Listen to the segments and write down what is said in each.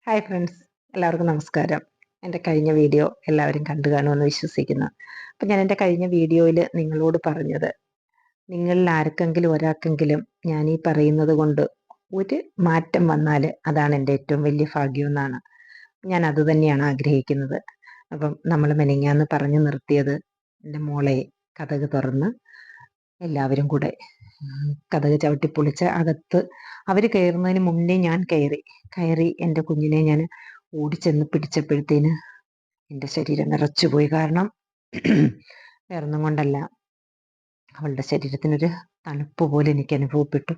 Hi friends, എല്ലാവർക്കും നമസ്കാരം. എൻ്റെ കഴിഞ്ഞ വീഡിയോ എല്ലാവരും കണ്ടു കാണുമെന്ന് വിശ്വസിക്കുന്നു. അപ്പം ഞാൻ എൻ്റെ കഴിഞ്ഞ വീഡിയോയിൽ നിങ്ങളോട് പറഞ്ഞത്, നിങ്ങളിൽ ആർക്കെങ്കിലും ഒരാൾക്കെങ്കിലും ഞാൻ ഈ പറയുന്നത് കൊണ്ട് ഒരു മാറ്റം വന്നാൽ അതാണ് എൻ്റെ ഏറ്റവും വലിയ ഭാഗ്യം എന്നാണ്. ഞാൻ അതുതന്നെയാണ് ആഗ്രഹിക്കുന്നത്. അപ്പം നമ്മൾ മെനങ്ങാന്ന് പറഞ്ഞു നിർത്തിയത്, എൻ്റെ മോളെ കതക് തുറന്ന് എല്ലാവരും കൂടെ കതക് ചവിട്ടിപ്പൊളിച്ച് അകത്ത് അവർ കയറുന്നതിന് മുന്നേ ഞാൻ കയറി എൻ്റെ കുഞ്ഞിനെ ഞാൻ ഓടിച്ചെന്ന് പിടിച്ചപ്പോഴത്തേന് എൻ്റെ ശരീരം നിറച്ചുപോയി. കാരണം വേറൊന്നും കൊണ്ടല്ല, അവളുടെ ശരീരത്തിനൊരു തണുപ്പ് പോലെ എനിക്ക് അനുഭവപ്പെട്ടു.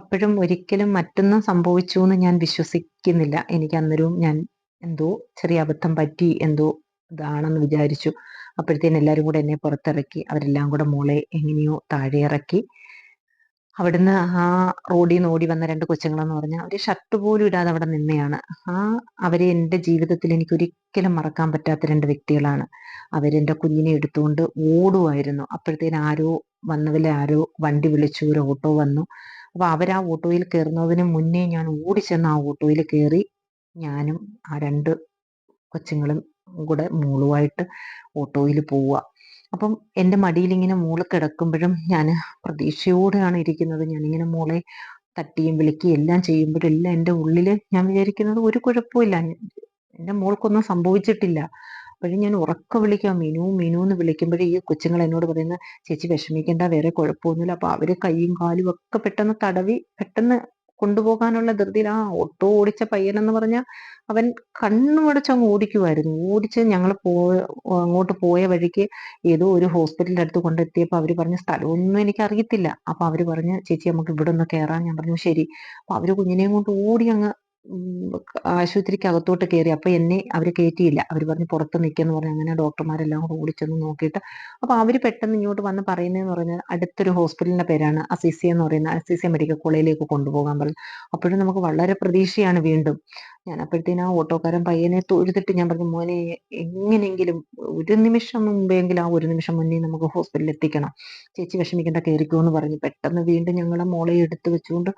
അപ്പോഴും ഒരിക്കലും മറ്റൊന്നും സംഭവിച്ചു എന്ന് ഞാൻ വിശ്വസിക്കുന്നില്ല. എനിക്ക് അന്നേരവും ഞാൻ എന്തോ ചെറിയ അബദ്ധം പറ്റി, എന്തോ ഇതാണെന്ന് വിചാരിച്ചു. അപ്പോഴത്തേന് എല്ലാവരും കൂടെ എന്നെ പുറത്തിറക്കി. അവരെല്ലാം കൂടെ മോളെ എങ്ങനെയോ താഴെ ഇറക്കി. അവിടുന്ന് ആ റോഡിൽ നിന്ന് ഓടി വന്ന രണ്ട് കൊച്ചുങ്ങളെന്ന് പറഞ്ഞാൽ ഒരു ഷർട്ട് പോലും ഇടാതെ അവിടെ നിന്നെയാണ്. അവരെ എൻ്റെ ജീവിതത്തിൽ എനിക്ക് ഒരിക്കലും മറക്കാൻ പറ്റാത്ത രണ്ട് വ്യക്തികളാണ്. അവരെൻ്റെ കുഞ്ഞിനെ എടുത്തുകൊണ്ട് ഓടുമായിരുന്നു. അപ്പോഴത്തേന് ആരോ വണ്ടി വിളിച്ചു, ഒരു ഓട്ടോ വന്നു. അപ്പൊ അവരാ ഓട്ടോയിൽ കയറുന്നതിന് മുന്നേ ഞാൻ ഓടിച്ചെന്ന് ആ ഓട്ടോയിൽ കയറി. ഞാനും ആ രണ്ട് കൊച്ചുങ്ങളും കൂടെ മോളുമായിട്ട് ഓട്ടോയിൽ പോവുക. അപ്പം എൻ്റെ മടിയിൽ ഇങ്ങനെ മോള് കിടക്കുമ്പോഴും ഞാൻ പ്രതീക്ഷയോടെയാണ് ഇരിക്കുന്നത്. ഞാനിങ്ങനെ മോളെ തട്ടിയും വിളിക്കുകയും എല്ലാം ചെയ്യുമ്പോഴും എല്ലാം എൻ്റെ ഉള്ളിൽ ഞാൻ വിചാരിക്കുന്നത് ഒരു കുഴപ്പമില്ല, എൻ്റെ മോൾക്കൊന്നും സംഭവിച്ചിട്ടില്ല. അപ്പോഴും ഞാൻ ഉറക്കെ വിളിക്കാം, മിനു മിനു എന്ന് വിളിക്കുമ്പോഴേ ഈ കൊച്ചുങ്ങൾ എന്നോട് പറയുന്ന, ചേച്ചി വിഷമിക്കേണ്ട, വേറെ കുഴപ്പമൊന്നുമില്ല. അപ്പൊ അവര് കൈയും കാലും ഒക്കെ പെട്ടെന്ന് തടവി പെട്ടെന്ന് കൊണ്ടുപോകാനുള്ള ധൃതിയിൽ ആ ഓട്ടോ ഓടിച്ച പയ്യനെന്ന് പറഞ്ഞാൽ അവൻ കണ്ണുമടച്ച് അങ്ങ് ഓടിക്കുമായിരുന്നു. ഓടിച്ച് ഞങ്ങൾ അങ്ങോട്ട് പോയ വഴിക്ക് ഏതോ ഒരു ഹോസ്പിറ്റലിന്റെ അടുത്ത് കൊണ്ടെത്തിയപ്പോൾ അവര് പറഞ്ഞ സ്ഥലമൊന്നും എനിക്ക് അറിയത്തില്ല. അപ്പൊ അവര് പറഞ്ഞ്, ചേച്ചി നമുക്ക് ഇവിടെ ഒന്ന് കയറാൻ. ഞാൻ പറഞ്ഞു ശരി. അപ്പൊ അവര് കുഞ്ഞിനെയും കൊണ്ട് ഓടി അങ്ങ് ആശുപത്രിക്ക് അകത്തോട്ട് കയറി. അപ്പൊ എന്നെ അവര് കയറ്റിയില്ല. അവര് പറഞ്ഞ് പുറത്ത് നിൽക്കെന്ന് പറഞ്ഞു. അങ്ങനെ ഡോക്ടർമാരെല്ലാം കൂടെ ഓടിച്ചെന്ന് നോക്കിയിട്ട് അപ്പൊ അവര് പെട്ടെന്ന് ഇങ്ങോട്ട് വന്ന് പറയുന്നതെന്ന് പറഞ്ഞാൽ അടുത്തൊരു ഹോസ്പിറ്റലിന്റെ പേരാണ് അസിസിയ എന്ന് പറയുന്ന, അസിസിയ മെഡിക്കൽ കോളേജിലേക്ക് കൊണ്ടുപോകാൻ പറഞ്ഞു. അപ്പോഴും നമുക്ക് വളരെ പ്രതീക്ഷയാണ് വീണ്ടും. ഞാൻ അപ്പോഴത്തേനും ആ ഓട്ടോക്കാരൻ പയ്യനെ തൊഴുതിട്ട് ഞാൻ പറഞ്ഞു, മോനെ എങ്ങനെയെങ്കിലും ഒരു നിമിഷം മുമ്പെങ്കിലും, ആ ഒരു നിമിഷം മുന്നേ നമുക്ക് ഹോസ്പിറ്റലിൽ എത്തിക്കണം, ചേച്ചി വിഷമിക്കേണ്ട, കയറിക്കോ എന്ന് പറഞ്ഞു. പെട്ടെന്ന് വീണ്ടും ഞങ്ങളെ മോളെ എടുത്ത് വെച്ചുകൊണ്ട്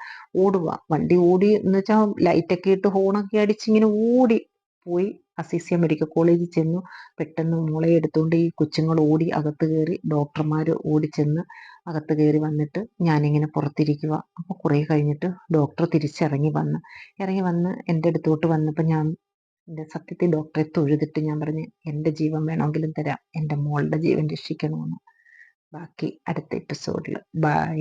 ഓടുക. വണ്ടി ഓടി എന്ന് വെച്ചാൽ ലൈറ്റൊക്കെ ഇട്ട് ഹോണൊക്കെ അടിച്ചിങ്ങനെ ഓടി പോയി അസിസിയ മെഡിക്കൽ കോളേജിൽ ചെന്നു. പെട്ടെന്ന് മോളെ എടുത്തുകൊണ്ട് ഈ കൊച്ചുങ്ങൾ ഓടി അകത്ത് കയറി. ഡോക്ടർമാർ ഓടിച്ചെന്ന് അകത്ത് കയറി വന്നിട്ട് ഞാനിങ്ങനെ പുറത്തിരിക്കുക. അപ്പോൾ കുറേ കഴിഞ്ഞിട്ട് ഡോക്ടർ ഇറങ്ങി വന്ന് എൻ്റെ അടുത്തോട്ട് വന്നപ്പോൾ ഞാൻ എൻ്റെ സത്യത്തിൽ ഡോക്ടറെ തൊഴുതിട്ട് ഞാൻ പറഞ്ഞു, എൻ്റെ ജീവൻ വേണമെങ്കിലും തരാം, എൻ്റെ മോളുടെ ജീവൻ രക്ഷിക്കണമെന്ന്. ബാക്കി അടുത്ത എപ്പിസോഡിൽ. ബൈ.